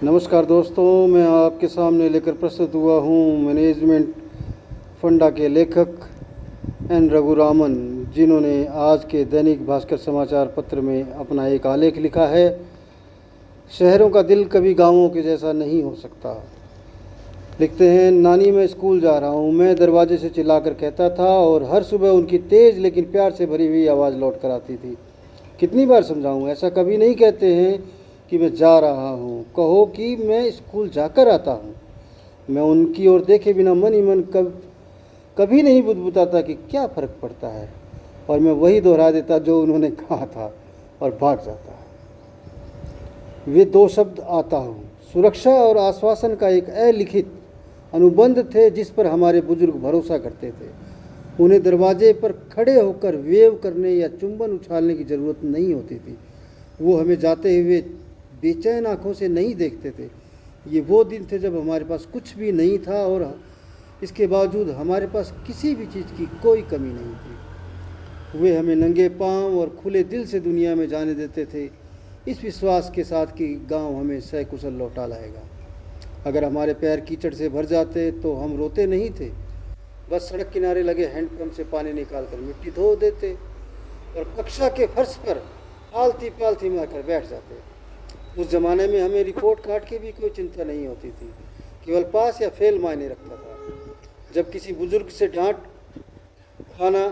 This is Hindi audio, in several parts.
नमस्कार दोस्तों, मैं आपके सामने लेकर प्रस्तुत हुआ हूँ मैनेजमेंट फंडा के लेखक एन रघुरामन, जिन्होंने आज के दैनिक भास्कर समाचार पत्र में अपना एक आलेख लिखा है। शहरों का दिल कभी गांवों के जैसा नहीं हो सकता। लिखते हैं, नानी मैं स्कूल जा रहा हूँ, मैं दरवाजे से चिल्लाकर कहता था और हर सुबह उनकी तेज़ लेकिन प्यार से भरी हुई आवाज़ लौट कर आती थी। कितनी बार समझाऊँ, ऐसा कभी नहीं कहते हैं कि मैं जा रहा हूँ, कहो कि मैं स्कूल जाकर आता हूँ। मैं उनकी ओर देखे बिना मन ही मन कभी नहीं बुदबुदाता कि क्या फ़र्क पड़ता है, और मैं वही दोहरा देता जो उन्होंने कहा था और भाग जाता। वे दो शब्द आता हूँ सुरक्षा और आश्वासन का एक अलिखित अनुबंध थे जिस पर हमारे बुजुर्ग भरोसा करते थे। उन्हें दरवाजे पर खड़े होकर वेव करने या चुंबन उछालने की ज़रूरत नहीं होती थी। वो हमें जाते हुए बेचैन आँखों से नहीं देखते थे। ये वो दिन थे जब हमारे पास कुछ भी नहीं था और इसके बावजूद हमारे पास किसी भी चीज़ की कोई कमी नहीं थी। वे हमें नंगे पांव और खुले दिल से दुनिया में जाने देते थे, इस विश्वास के साथ कि गांव हमें सकुशल लौटा लाएगा। अगर हमारे पैर कीचड़ से भर जाते तो हम रोते नहीं थे, बस सड़क किनारे लगे हैंडपंप से पानी निकाल कर मिट्टी धो देते और कक्षा के फर्श पर पालती पालती मारकर बैठ जाते। उस ज़माने में हमें रिपोर्ट कार्ड की भी कोई चिंता नहीं होती थी, केवल पास या फेल मायने रखता था। जब किसी बुजुर्ग से डांट खाना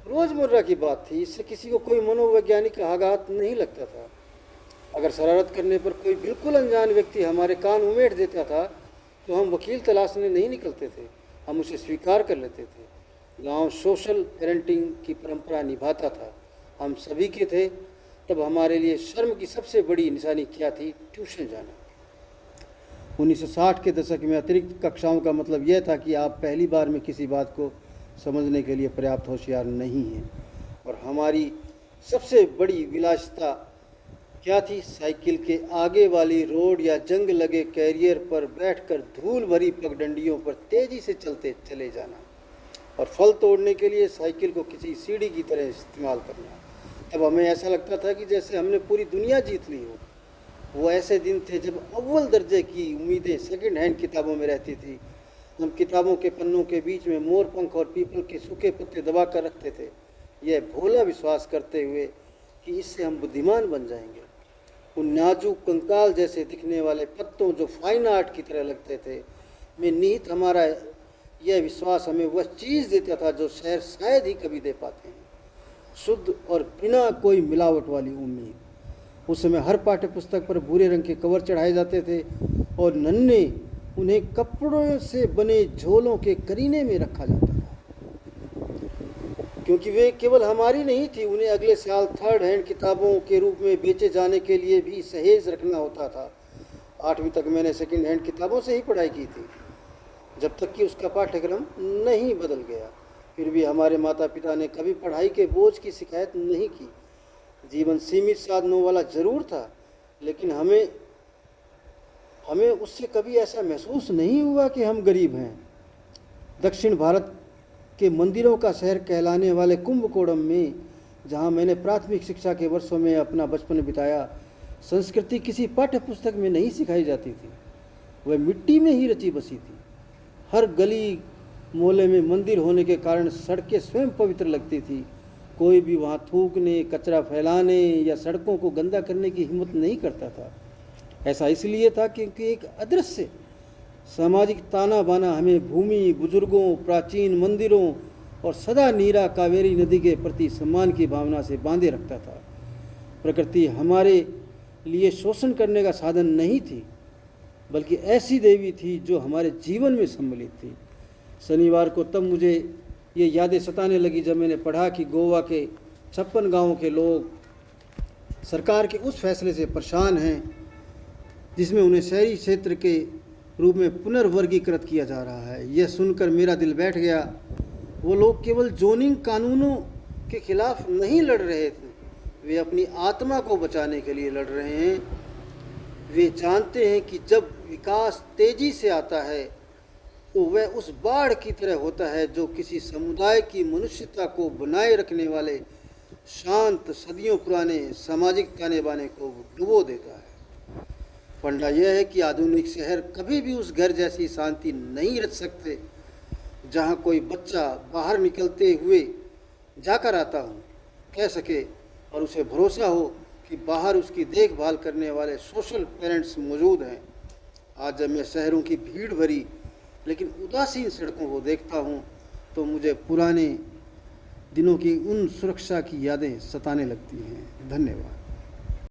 रोज़मर्रा की बात थी, इससे किसी को कोई मनोवैज्ञानिक आघात नहीं लगता था। अगर शरारत करने पर कोई बिल्कुल अनजान व्यक्ति हमारे कान उमेट देता था तो हम वकील तलाशने नहीं निकलते थे, हम उसे स्वीकार कर लेते थे। गांव सोशल पेरेंटिंग की परंपरा निभाता था, हम सभी के थे। तब हमारे लिए शर्म की सबसे बड़ी निशानी क्या थी? ट्यूशन जाना। 1960 के दशक में अतिरिक्त कक्षाओं का मतलब यह था कि आप पहली बार में किसी बात को समझने के लिए पर्याप्त होशियार नहीं हैं। और हमारी सबसे बड़ी विलासिता क्या थी? साइकिल के आगे वाली रोड या जंग लगे कैरियर पर बैठकर धूल भरी पगडंडियों पर तेज़ी से चलते चले जाना और फल तोड़ने के लिए साइकिल को किसी सीढ़ी की तरह इस्तेमाल करना। तब हमें ऐसा लगता था कि जैसे हमने पूरी दुनिया जीत ली हो। वो ऐसे दिन थे जब अव्वल दर्जे की उम्मीदें सेकंड हैंड किताबों में रहती थी। हम किताबों के पन्नों के बीच में मोर पंख और पीपल के सूखे पत्ते दबा कर रखते थे, यह भोला विश्वास करते हुए कि इससे हम बुद्धिमान बन जाएंगे। उन नाजुक कंकाल जैसे दिखने वाले पत्तों जो फाइन आर्ट की तरह लगते थे में निहित हमारा यह विश्वास हमें वह चीज़ देता था जो शहर शायद ही कभी दे पाते हैं, शुद्ध और बिना कोई मिलावट वाली उम्मीद। उस समय हर पाठ्य पुस्तक पर भूरे रंग के कवर चढ़ाए जाते थे और नन्हे उन्हें कपड़ों से बने झोलों के करीने में रखा जाता था, क्योंकि वे केवल हमारी नहीं थी, उन्हें अगले साल थर्ड हैंड किताबों के रूप में बेचे जाने के लिए भी सहेज रखना होता था। 8वीं तक मैंने सेकंड हैंड किताबों से ही पढ़ाई की थी, जब तक कि उसका पाठ्यक्रम नहीं बदल गया। फिर भी हमारे माता पिता ने कभी पढ़ाई के बोझ की शिकायत नहीं की। जीवन सीमित साधनों वाला ज़रूर था, लेकिन हमें उससे कभी ऐसा महसूस नहीं हुआ कि हम गरीब हैं। दक्षिण भारत के मंदिरों का शहर कहलाने वाले कुंभकोणम में, जहाँ मैंने प्राथमिक शिक्षा के वर्षों में अपना बचपन बिताया, संस्कृति किसी पाठ्य पुस्तक में नहीं सिखाई जाती थी, वह मिट्टी में ही रची बसी थी। हर गली मोहल्ले में मंदिर होने के कारण सड़कें स्वयं पवित्र लगती थी। कोई भी वहाँ थूकने, कचरा फैलाने या सड़कों को गंदा करने की हिम्मत नहीं करता था। ऐसा इसलिए था क्योंकि एक अदृश्य सामाजिक ताना बाना हमें भूमि, बुजुर्गों, प्राचीन मंदिरों और सदा नीरा कावेरी नदी के प्रति सम्मान की भावना से बांधे रखता था। प्रकृति हमारे लिए शोषण करने का साधन नहीं थी, बल्कि ऐसी देवी थी जो हमारे जीवन में सम्मिलित थी। शनिवार को तब मुझे ये यादें सताने लगी जब मैंने पढ़ा कि गोवा के 56 गाँवों के लोग सरकार के उस फैसले से परेशान हैं जिसमें उन्हें शहरी क्षेत्र के रूप में पुनर्वर्गीकृत किया जा रहा है। यह सुनकर मेरा दिल बैठ गया। वो लोग केवल जोनिंग कानूनों के खिलाफ नहीं लड़ रहे थे, वे अपनी आत्मा को बचाने के लिए लड़ रहे हैं। वे जानते हैं कि जब विकास तेज़ी से आता है तो वह उस बाढ़ की तरह होता है जो किसी समुदाय की मनुष्यता को बनाए रखने वाले शांत सदियों पुराने सामाजिक ताने बाने को डुबो देता है। फंडा यह है कि आधुनिक शहर कभी भी उस घर जैसी शांति नहीं रच सकते जहाँ कोई बच्चा बाहर निकलते हुए जाकर आता हो कह सके और उसे भरोसा हो कि बाहर उसकी देखभाल करने वाले सोशल पेरेंट्स मौजूद हैं। आज जब मैं शहरों की भीड़ भरी लेकिन उदासीन सड़कों को देखता हूँ तो मुझे पुराने दिनों की उन सुरक्षा की यादें सताने लगती हैं। धन्यवाद।